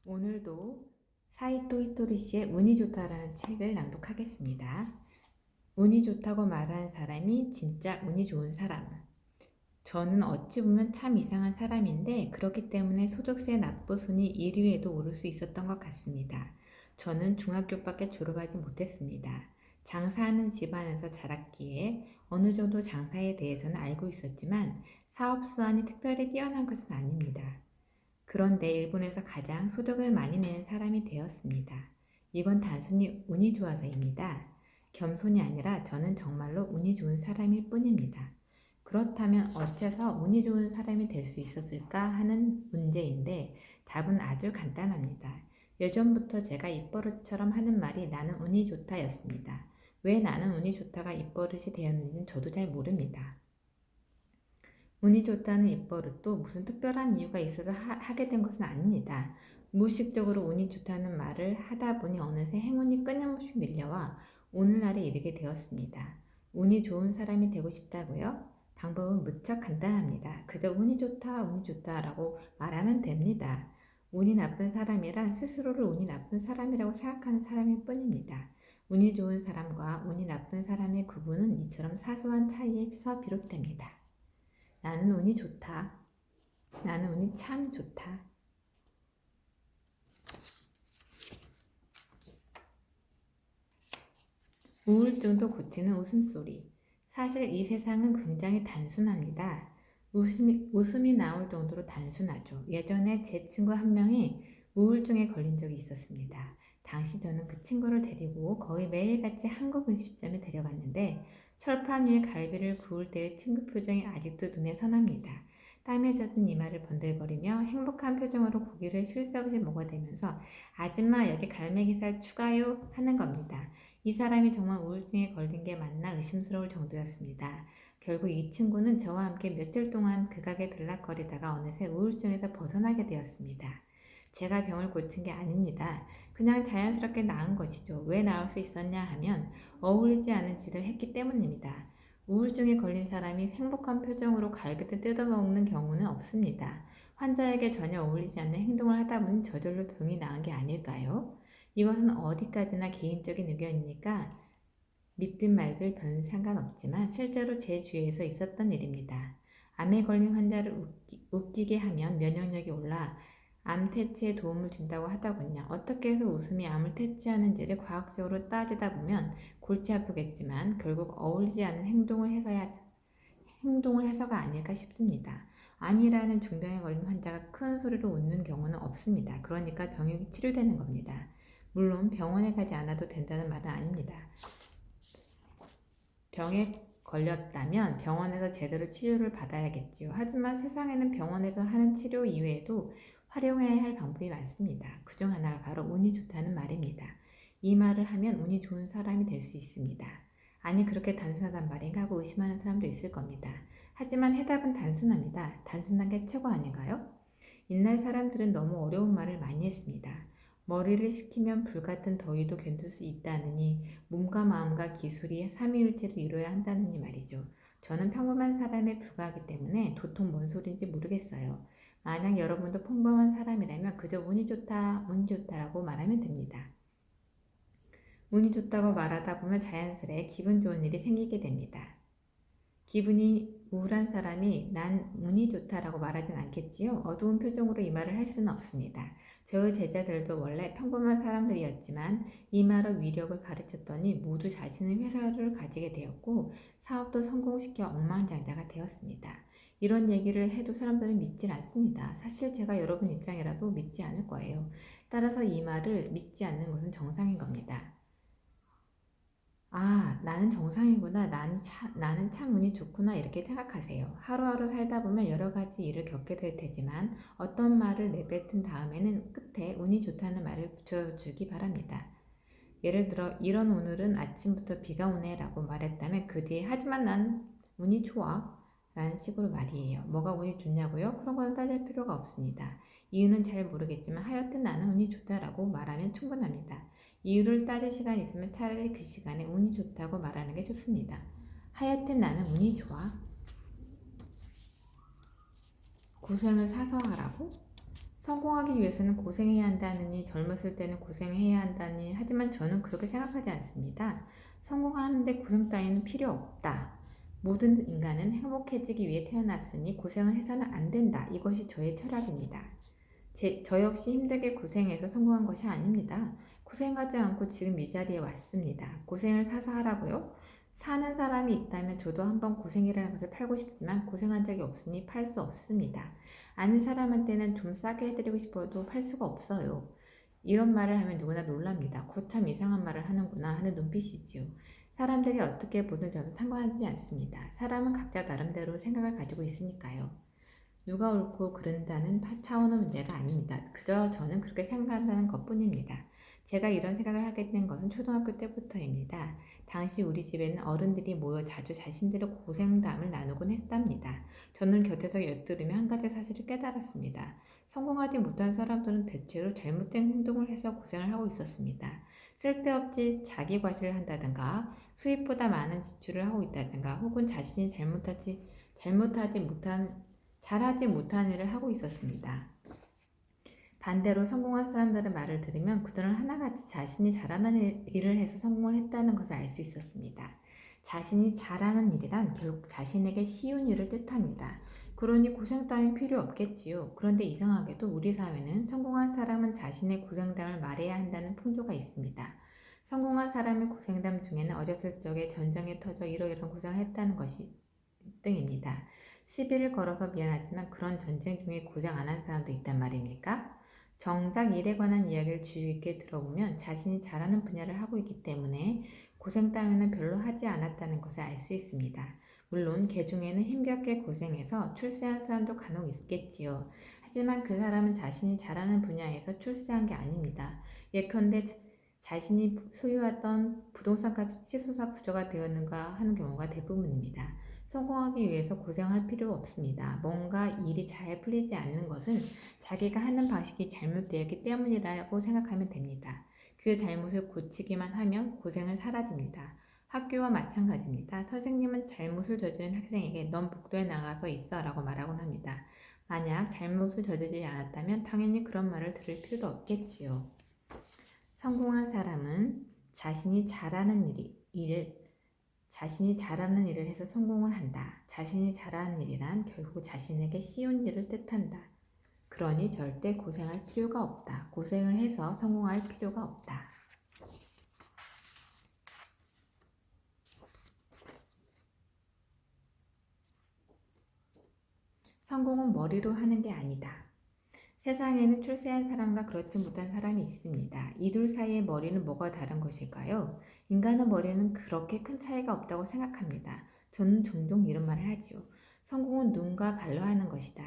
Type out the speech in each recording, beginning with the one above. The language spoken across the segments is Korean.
오늘도 사이토 히토리 씨의 운이 좋다라는 책을 낭독하겠습니다. 운이 좋다고 말하는 사람이 진짜 운이 좋은 사람. 저는 어찌 보면 참 이상한 사람인데 그렇기 때문에 소득세 납부 순위 1위에도 오를 수 있었던 것 같습니다. 저는 중학교밖에 졸업하지 못했습니다. 장사하는 집안에서 자랐기에 어느 정도 장사에 대해서는 알고 있었지만 사업 수완이 특별히 뛰어난 것은 아닙니다. 그런데 일본에서 가장 소득을 많이 내는 사람이 되었습니다. 이건 단순히 운이 좋아서입니다. 겸손이 아니라 저는 정말로 운이 좋은 사람일 뿐입니다. 그렇다면 어째서 운이 좋은 사람이 될 수 있었을까 하는 문제인데 답은 아주 간단합니다. 예전부터 제가 입버릇처럼 하는 말이 나는 운이 좋다였습니다. 왜 나는 운이 좋다가 입버릇이 되었는지는 저도 잘 모릅니다. 운이 좋다는 입버릇도 무슨 특별한 이유가 있어서 하게 된 것은 아닙니다. 무의식적으로 운이 좋다는 말을 하다 보니 어느새 행운이 끊임없이 밀려와 오늘날에 이르게 되었습니다. 운이 좋은 사람이 되고 싶다고요? 방법은 무척 간단합니다. 그저 운이 좋다, 운이 좋다라고 말하면 됩니다. 운이 나쁜 사람이란 스스로를 운이 나쁜 사람이라고 생각하는 사람일 뿐입니다. 운이 좋은 사람과 운이 나쁜 사람의 구분은 이처럼 사소한 차이에서 비롯됩니다. 나는 운이 좋다. 나는 운이 참 좋다. 우울증도 고치는 웃음소리. 사실 이 세상은 굉장히 단순합니다. 웃음이 나올 정도로 단순하죠. 예전에 제 친구 한 명이 우울증에 걸린 적이 있었습니다. 당시 저는 그 친구를 데리고 거의 매일같이 한국 음식점에 데려갔는데 철판 위에 갈비를 구울 때의 친구 표정이 아직도 눈에 선합니다. 땀에 젖은 이마를 번들거리며 행복한 표정으로 고기를 쉴 새 없이 먹어대면서 아줌마 여기 갈매기살 추가요 하는 겁니다. 이 사람이 정말 우울증에 걸린 게 맞나 의심스러울 정도였습니다. 결국 이 친구는 저와 함께 며칠 동안 그 가게 들락거리다가 어느새 우울증에서 벗어나게 되었습니다. 제가 병을 고친 게 아닙니다. 그냥 자연스럽게 나은 것이죠. 왜 나을 수 있었냐 하면 어울리지 않은 짓을 했기 때문입니다. 우울증에 걸린 사람이 행복한 표정으로 갈비를 뜯어먹는 경우는 없습니다. 환자에게 전혀 어울리지 않는 행동을 하다 보니 저절로 병이 나은 게 아닐까요? 이것은 어디까지나 개인적인 의견이니까 믿든 말든 별 상관없지만 실제로 제 주위에서 있었던 일입니다. 암에 걸린 환자를 웃기게 하면 면역력이 올라 암 퇴치에 도움을 준다고 하더군요. 어떻게 해서 웃음이 암을 퇴치하는지를 과학적으로 따지다 보면 골치 아프겠지만 결국 어울리지 않은 행동을 해서가 아닐까 싶습니다. 암이라는 중병에 걸린 환자가 큰 소리로 웃는 경우는 없습니다. 그러니까 병이 치료되는 겁니다. 물론 병원에 가지 않아도 된다는 말은 아닙니다. 병에 걸렸다면 병원에서 제대로 치료를 받아야겠지요. 하지만 세상에는 병원에서 하는 치료 이외에도 활용해야 할 방법이 많습니다. 그중 하나가 바로 운이 좋다는 말입니다. 이 말을 하면 운이 좋은 사람이 될 수 있습니다. 아니 그렇게 단순하단 말인가 하고 의심하는 사람도 있을 겁니다. 하지만 해답은 단순합니다. 단순한 게 최고 아닌가요? 옛날 사람들은 너무 어려운 말을 많이 했습니다. 머리를 식히면 불같은 더위도 견딜 수 있다느니 몸과 마음과 기술이 삼위일체를 이뤄야 한다느니 말이죠. 저는 평범한 사람에 불과하기 때문에 도통 뭔 소리인지 모르겠어요. 만약 여러분도 평범한 사람이라면 그저 운이 좋다, 운이 좋다라고 말하면 됩니다. 운이 좋다고 말하다 보면 자연스레 기분 좋은 일이 생기게 됩니다. 기분이 우울한 사람이 난 운이 좋다라고 말하진 않겠지요. 어두운 표정으로 이 말을 할 수는 없습니다. 저의 제자들도 원래 평범한 사람들이었지만 이 말의 위력을 가르쳤더니 모두 자신의 회사를 가지게 되었고 사업도 성공시켜 억만장자가 되었습니다. 이런 얘기를 해도 사람들은 믿질 않습니다. 사실 제가 여러분 입장이라도 믿지 않을 거예요. 따라서 이 말을 믿지 않는 것은 정상인 겁니다. 아, 나는 정상이구나. 나는 참 운이 좋구나. 이렇게 생각하세요. 하루하루 살다 보면 여러 가지 일을 겪게 될 테지만 어떤 말을 내뱉은 다음에는 끝에 운이 좋다는 말을 붙여주기 바랍니다. 예를 들어, 이런 오늘은 아침부터 비가 오네 라고 말했다면 그 뒤에 하지만 난 운이 좋아 라는 식으로 말이에요. 뭐가 운이 좋냐고요? 그런 거는 따질 필요가 없습니다. 이유는 잘 모르겠지만 하여튼 나는 운이 좋다라고 말하면 충분합니다. 이유를 따질 시간이 있으면 차라리 그 시간에 운이 좋다고 말하는 게 좋습니다. 하여튼 나는 운이 좋아. 고생을 사서 하라고? 성공하기 위해서는 고생해야 한다느니 젊었을 때는 고생해야 한다니 하지만 저는 그렇게 생각하지 않습니다. 성공하는데 고생 따위는 필요 없다. 모든 인간은 행복해지기 위해 태어났으니 고생을 해서는 안 된다. 이것이 저의 철학입니다. 저 역시 힘들게 고생해서 성공한 것이 아닙니다. 고생하지 않고 지금 이 자리에 왔습니다. 고생을 사서 하라고요? 사는 사람이 있다면 저도 한번 고생이라는 것을 팔고 싶지만 고생한 적이 없으니 팔 수 없습니다. 아는 사람한테는 좀 싸게 해드리고 싶어도 팔 수가 없어요. 이런 말을 하면 누구나 놀랍니다. 거참 이상한 말을 하는구나 하는 눈빛이지요. 사람들이 어떻게 보든 저는 상관하지 않습니다. 사람은 각자 나름대로 생각을 가지고 있으니까요. 누가 옳고 그른다는 차원의 문제가 아닙니다. 그저 저는 그렇게 생각한다는 것뿐입니다. 제가 이런 생각을 하게 된 것은 초등학교 때부터입니다. 당시 우리 집에는 어른들이 모여 자주 자신들의 고생담을 나누곤 했답니다. 저는 곁에서 엿들으며 한 가지 사실을 깨달았습니다. 성공하지 못한 사람들은 대체로 잘못된 행동을 해서 고생을 하고 있었습니다. 쓸데없이 자기 과시를 한다든가 수입보다 많은 지출을 하고 있다든가 혹은 자신이 잘하지 못한 일을 하고 있었습니다. 반대로 성공한 사람들의 말을 들으면 그들은 하나같이 자신이 잘하는 일을 해서 성공을 했다는 것을 알 수 있었습니다. 자신이 잘하는 일이란 결국 자신에게 쉬운 일을 뜻합니다. 그러니 고생 따윈 필요 없겠지요. 그런데 이상하게도 우리 사회는 성공한 사람은 자신의 고생담을 말해야 한다는 풍조가 있습니다. 성공한 사람의 고생담 중에는 어렸을 적에 전쟁에 터져 이러이러한 고생을 했다는 것이 등입니다. 시비를 걸어서 미안하지만 그런 전쟁 중에 고생 안 한 사람도 있단 말입니까? 정작 일에 관한 이야기를 주의 깊게 들어보면 자신이 잘하는 분야를 하고 있기 때문에 고생 따위는 별로 하지 않았다는 것을 알 수 있습니다. 물론 개 중에는 힘겹게 고생해서 출세한 사람도 간혹 있겠지요. 하지만 그 사람은 자신이 잘하는 분야에서 출세한 게 아닙니다. 예컨대 자신이 소유하던 부동산 값이 치솟아 부자가 되었는가 하는 경우가 대부분입니다. 성공하기 위해서 고생할 필요 없습니다. 뭔가 일이 잘 풀리지 않는 것은 자기가 하는 방식이 잘못되었기 때문이라고 생각하면 됩니다. 그 잘못을 고치기만 하면 고생은 사라집니다. 학교와 마찬가지입니다. 선생님은 잘못을 저지른 학생에게 넌 복도에 나가서 있어 라고 말하곤 합니다. 만약 잘못을 저지르지 않았다면 당연히 그런 말을 들을 필요도 없겠지요. 성공한 사람은 자신이 잘하는 일을 해서 성공을 한다. 자신이 잘하는 일이란 결국 자신에게 쉬운 일을 뜻한다. 그러니 절대 고생할 필요가 없다. 고생을 해서 성공할 필요가 없다. 성공은 머리로 하는 게 아니다. 세상에는 출세한 사람과 그렇지 못한 사람이 있습니다. 이 둘 사이의 머리는 뭐가 다른 것일까요? 인간의 머리는 그렇게 큰 차이가 없다고 생각합니다. 저는 종종 이런 말을 하지요. 성공은 눈과 발로 하는 것이다.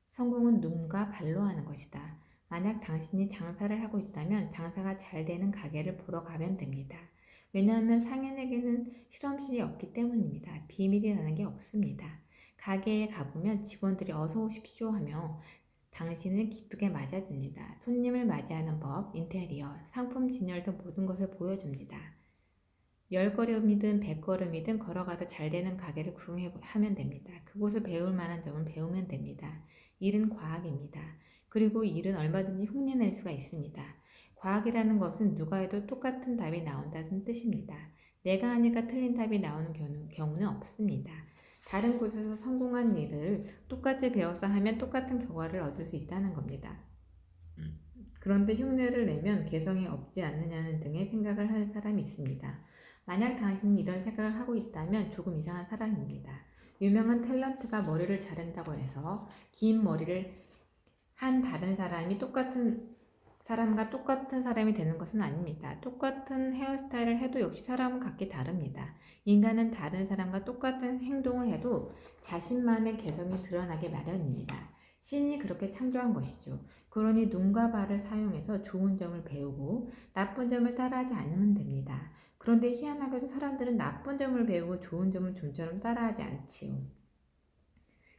성공은 눈과 발로 하는 것이다. 만약 당신이 장사를 하고 있다면 장사가 잘 되는 가게를 보러 가면 됩니다. 왜냐하면 상인에게는 실험실이 없기 때문입니다. 비밀이라는 게 없습니다. 가게에 가보면 직원들이 어서 오십시오 하며 당신을 기쁘게 맞아줍니다. 손님을 맞이하는 법, 인테리어, 상품 진열 등 모든 것을 보여줍니다. 10걸음이든 100걸음이든 걸어가서 잘 되는 가게를 구경하면 됩니다. 그곳을 배울 만한 점은 배우면 됩니다. 일은 과학입니다. 그리고 일은 얼마든지 흉내낼 수가 있습니다. 과학이라는 것은 누가 해도 똑같은 답이 나온다는 뜻입니다. 내가 하니까 틀린 답이 나오는 경우는 없습니다. 다른 곳에서 성공한 일을 똑같이 배워서 하면 똑같은 결과를 얻을 수 있다는 겁니다. 그런데 흉내를 내면 개성이 없지 않느냐는 등의 생각을 하는 사람이 있습니다. 만약 당신이 이런 생각을 하고 있다면 조금 이상한 사람입니다. 유명한 탤런트가 머리를 자른다고 해서 긴 머리를 한 다른 사람이 똑같은 사람이 되는 것은 아닙니다. 똑같은 헤어스타일을 해도 역시 사람은 각기 다릅니다. 인간은 다른 사람과 똑같은 행동을 해도 자신만의 개성이 드러나게 마련입니다. 신이 그렇게 창조한 것이죠. 그러니 눈과 발을 사용해서 좋은 점을 배우고 나쁜 점을 따라하지 않으면 됩니다. 그런데 희한하게도 사람들은 나쁜 점을 배우고 좋은 점을 좀처럼 따라하지 않지요.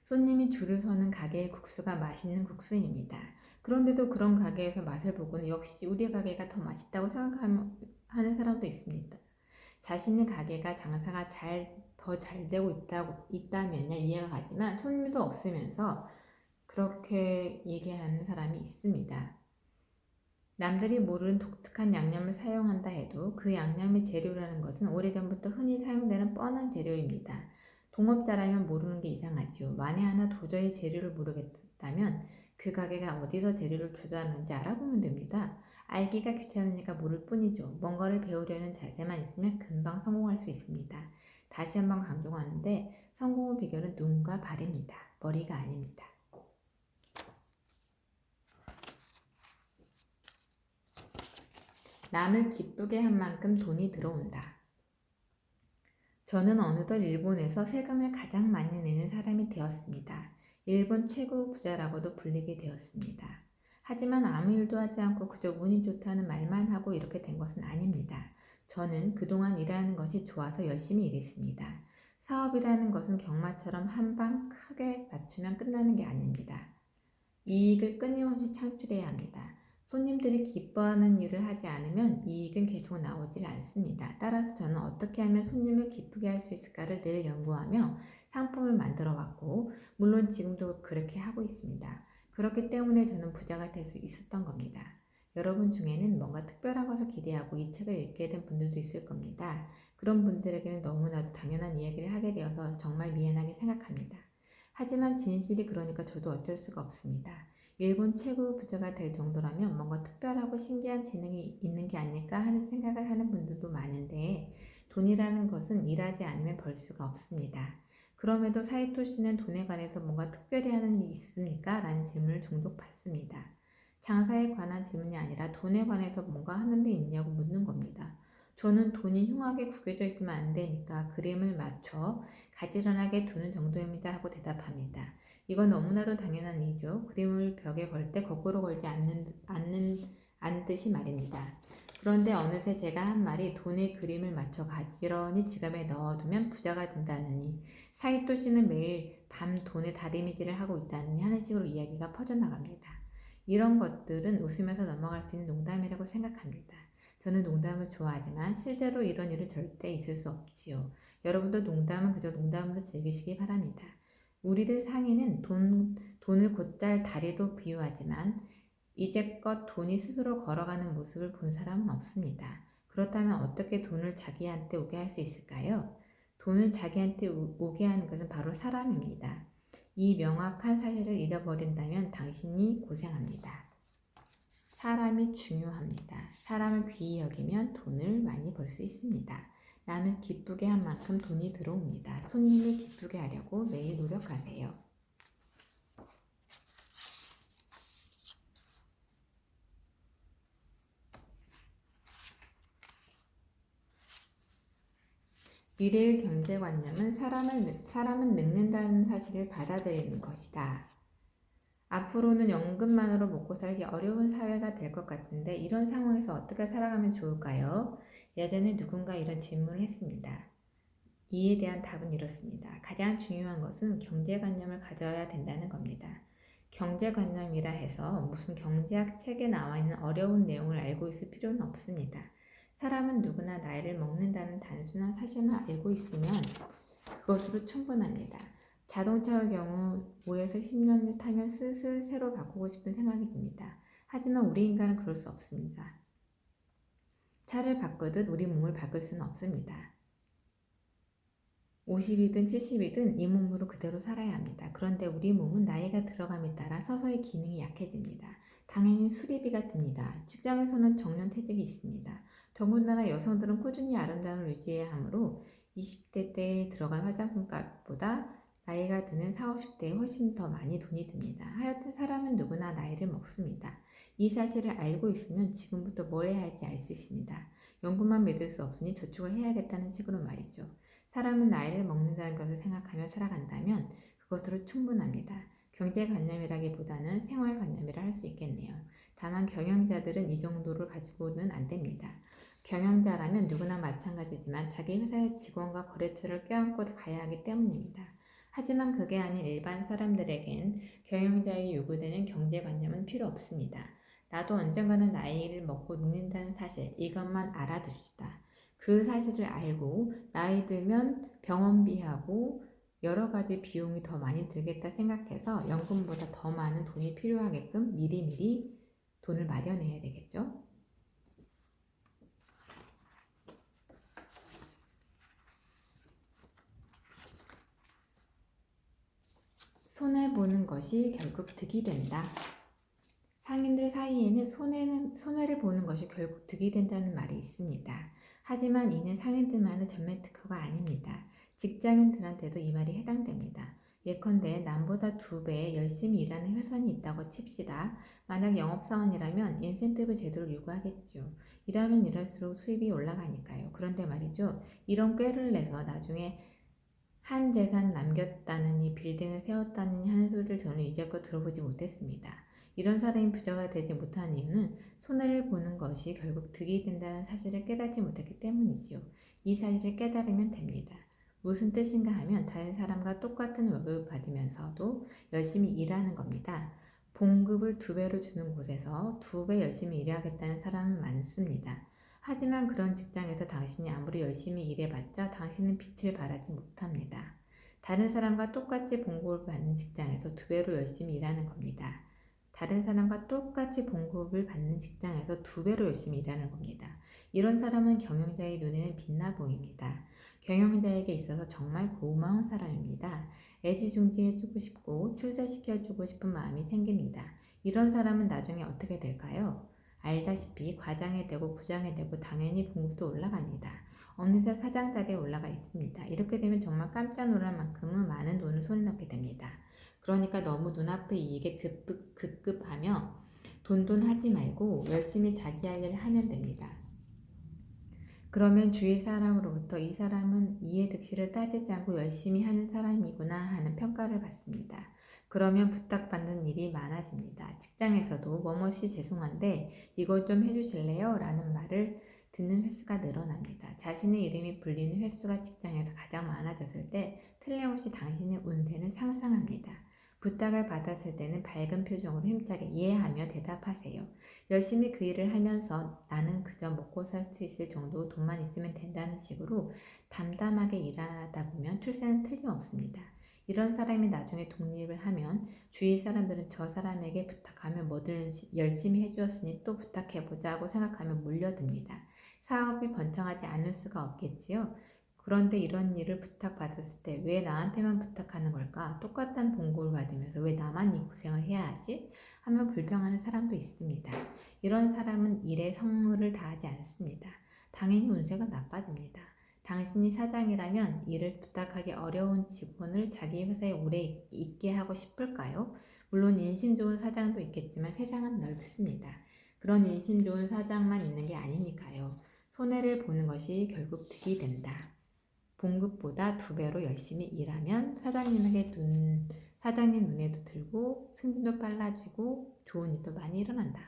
손님이 줄을 서는 가게의 국수가 맛있는 국수입니다. 그런데도 그런 가게에서 맛을 보고는 역시 우리 가게가 더 맛있다고 생각하는 사람도 있습니다. 자신의 가게가 장사가 더 잘 되고 있다면야 이해가 가지만 손님도 없으면서 그렇게 얘기하는 사람이 있습니다. 남들이 모르는 독특한 양념을 사용한다 해도 그 양념의 재료라는 것은 오래전부터 흔히 사용되는 뻔한 재료입니다. 동업자라면 모르는 게 이상하지요. 만에 하나 도저히 재료를 모르겠다면 그 가게가 어디서 재료를 조달하는지 알아보면 됩니다. 알기가 귀찮으니까 모를 뿐이죠. 뭔가를 배우려는 자세만 있으면 금방 성공할 수 있습니다. 다시 한번 강조하는데 성공의 비결은 눈과 발입니다. 머리가 아닙니다. 남을 기쁘게 한 만큼 돈이 들어온다. 저는 어느덧 일본에서 세금을 가장 많이 내는 사람이 되었습니다. 일본 최고 부자라고도 불리게 되었습니다. 하지만 아무 일도 하지 않고 그저 운이 좋다는 말만 하고 이렇게 된 것은 아닙니다. 저는 그동안 일하는 것이 좋아서 열심히 일했습니다. 사업이라는 것은 경마처럼 한 방 크게 맞추면 끝나는 게 아닙니다. 이익을 끊임없이 창출해야 합니다. 손님들이 기뻐하는 일을 하지 않으면 이익은 계속 나오질 않습니다. 따라서 저는 어떻게 하면 손님을 기쁘게 할 수 있을까를 늘 연구하며 상품을 만들어 왔고, 물론 지금도 그렇게 하고 있습니다. 그렇기 때문에 저는 부자가 될 수 있었던 겁니다. 여러분 중에는 뭔가 특별한 것을 기대하고 이 책을 읽게 된 분들도 있을 겁니다. 그런 분들에게는 너무나도 당연한 이야기를 하게 되어서 정말 미안하게 생각합니다. 하지만 진실이 그러니까 저도 어쩔 수가 없습니다. 일본 최고 부자가 될 정도라면 뭔가 특별하고 신기한 재능이 있는 게 아닐까 하는 생각을 하는 분들도 많은데, 돈이라는 것은 일하지 않으면 벌 수가 없습니다. 그럼에도 사이토 씨는 돈에 관해서 뭔가 특별히 하는 일이 있습니까? 라는 질문을 종종 받습니다. 장사에 관한 질문이 아니라 돈에 관해서 뭔가 하는 게 있냐고 묻는 겁니다. 저는 돈이 흉하게 구겨져 있으면 안 되니까 그림을 맞춰 가지런하게 두는 정도입니다 하고 대답합니다. 이건 너무나도 당연한 일이죠. 그림을 벽에 걸 때 거꾸로 걸지 않듯이 말입니다. 그런데 어느새 제가 한 말이 돈의 그림을 맞춰 가지런히 지갑에 넣어두면 부자가 된다느니, 사이토 씨는 매일 밤 돈의 다리미질을 하고 있다느니 하는 식으로 이야기가 퍼져나갑니다. 이런 것들은 웃으면서 넘어갈 수 있는 농담이라고 생각합니다. 저는 농담을 좋아하지만 실제로 이런 일은 절대 있을 수 없지요. 여러분도 농담은 그저 농담으로 즐기시기 바랍니다. 우리들 상인은 돈을 곧잘 다리로 비유하지만 이제껏 돈이 스스로 걸어가는 모습을 본 사람은 없습니다. 그렇다면 어떻게 돈을 자기한테 오게 할 수 있을까요? 돈을 자기한테 오게 하는 것은 바로 사람입니다. 이 명확한 사실을 잃어버린다면 당신이 고생합니다. 사람이 중요합니다. 사람을 귀히 여기면 돈을 많이 벌 수 있습니다. 남을 기쁘게 한 만큼 돈이 들어옵니다. 손님을 기쁘게 하려고 매일 노력하세요. 미래의 경제관념은 사람은 늙는다는 사실을 받아들이는 것이다. 앞으로는 연금만으로 먹고 살기 어려운 사회가 될 것 같은데 이런 상황에서 어떻게 살아가면 좋을까요? 예전에 누군가 이런 질문을 했습니다. 이에 대한 답은 이렇습니다. 가장 중요한 것은 경제관념을 가져야 된다는 겁니다. 경제관념이라 해서 무슨 경제학 책에 나와 있는 어려운 내용을 알고 있을 필요는 없습니다. 사람은 누구나 나이를 먹는다는 단순한 사실만 알고 있으면 그것으로 충분합니다. 자동차의 경우 5에서 10년을 타면 슬슬 새로 바꾸고 싶은 생각이 듭니다. 하지만 우리 인간은 그럴 수 없습니다. 차를 바꾸듯 우리 몸을 바꿀 수는 없습니다. 50이든 70이든 이 몸으로 그대로 살아야 합니다. 그런데 우리 몸은 나이가 들어감에 따라 서서히 기능이 약해집니다. 당연히 수리비가 듭니다. 직장에서는 정년퇴직이 있습니다. 더군다나 여성들은 꾸준히 아름다움을 유지해야 하므로 20대 때 들어간 화장품 값보다 나이가 드는 40, 50대에 훨씬 더 많이 돈이 듭니다. 하여튼 사람은 누구나 나이를 먹습니다. 이 사실을 알고 있으면 지금부터 뭘 해야 할지 알 수 있습니다. 연금만 믿을 수 없으니 저축을 해야겠다는 식으로 말이죠. 사람은 나이를 먹는다는 것을 생각하며 살아간다면 그것으로 충분합니다. 경제관념이라기보다는 생활관념이라 할 수 있겠네요. 다만 경영자들은 이 정도를 가지고는 안 됩니다. 경영자라면 누구나 마찬가지지만 자기 회사의 직원과 거래처를 껴안고 가야 하기 때문입니다. 하지만 그게 아닌 일반 사람들에겐 경영자에게 요구되는 경제관념은 필요 없습니다. 나도 언젠가는 나이를 먹고 늙는다는 사실, 이것만 알아둡시다. 그 사실을 알고 나이 들면 병원비하고 여러 가지 비용이 더 많이 들겠다 생각해서 연금보다 더 많은 돈이 필요하게끔 미리미리 돈을 마련해야 되겠죠. 손해보는 것이 결국 득이 된다. 상인들 사이에는 손해를 보는 것이 결국 득이 된다는 말이 있습니다. 하지만 이는 상인들만의 전면 특허가 아닙니다. 직장인들한테도 이 말이 해당됩니다. 예컨대 남보다 2배 열심히 일하는 회사원이 있다고 칩시다. 만약 영업사원이라면 인센티브 제도를 요구하겠죠. 일하면 일할수록 수입이 올라가니까요. 그런데 말이죠. 이런 꾀를 내서 나중에 한 재산 남겼다느니 빌딩을 세웠다느니 하는 소리를 저는 이제껏 들어보지 못했습니다. 이런 사람이 부자가 되지 못한 이유는 손해를 보는 것이 결국 득이 된다는 사실을 깨닫지 못했기 때문이지요. 이 사실을 깨달으면 됩니다. 무슨 뜻인가 하면 다른 사람과 똑같은 월급을 받으면서도 열심히 일하는 겁니다. 봉급을 2배로 주는 곳에서 2배 열심히 일하겠다는 사람은 많습니다. 하지만 그런 직장에서 당신이 아무리 열심히 일해봤자 당신은 빛을 발하지 못합니다. 다른 사람과 똑같이 봉급을 받는 직장에서 2배로 열심히 일하는 겁니다. 다른 사람과 똑같이 봉급을 받는 직장에서 2배로 열심히 일하는 겁니다. 이런 사람은 경영자의 눈에는 빛나 보입니다. 경영자에게 있어서 정말 고마운 사람입니다. 애지중지해주고 싶고 출세시켜주고 싶은 마음이 생깁니다. 이런 사람은 나중에 어떻게 될까요? 알다시피 과장이 되고 부장이 되고 당연히 봉급도 올라갑니다. 어느새 사장 자리에 올라가 있습니다. 이렇게 되면 정말 깜짝 놀랄 만큼은 많은 돈을 손에 넣게 됩니다. 그러니까 너무 눈앞의 이익에 급급하며 돈하지 말고 열심히 자기 할 일을 하면 됩니다. 그러면 주위 사람으로부터 이 사람은 이해 득실을 따지지 않고 열심히 하는 사람이구나 하는 평가를 받습니다. 그러면 부탁받는 일이 많아집니다. 직장에서도 뭐뭐시 죄송한데 이걸 좀 해주실래요? 라는 말을 듣는 횟수가 늘어납니다. 자신의 이름이 불리는 횟수가 직장에서 가장 많아졌을 때 틀림없이 당신의 운세는 상승합니다. 부탁을 받았을 때는 밝은 표정으로 힘차게 이해하며 대답하세요. 열심히 그 일을 하면서 나는 그저 먹고 살 수 있을 정도 돈만 있으면 된다는 식으로 담담하게 일하다 보면 출세는 틀림없습니다. 이런 사람이 나중에 독립을 하면 주위 사람들은 저 사람에게 부탁하면 뭐든 열심히 해주었으니 또 부탁해보자 하고 생각하며 몰려듭니다. 사업이 번창하지 않을 수가 없겠지요. 그런데 이런 일을 부탁받았을 때 왜 나한테만 부탁하는 걸까? 똑같은 봉급을 받으면서 왜 나만 이 고생을 해야 하지? 하며 불평하는 사람도 있습니다. 이런 사람은 일에 성의를 다하지 않습니다. 당연히 운세가 나빠집니다. 당신이 사장이라면 일을 부탁하기 어려운 직원을 자기 회사에 오래 있게 하고 싶을까요? 물론 인심 좋은 사장도 있겠지만 세상은 넓습니다. 그런 인심 좋은 사장만 있는 게 아니니까요. 손해를 보는 것이 결국 득이 된다. 봉급보다 2배로 열심히 일하면 사장님 눈에도 들고 승진도 빨라지고 좋은 일도 많이 일어난다.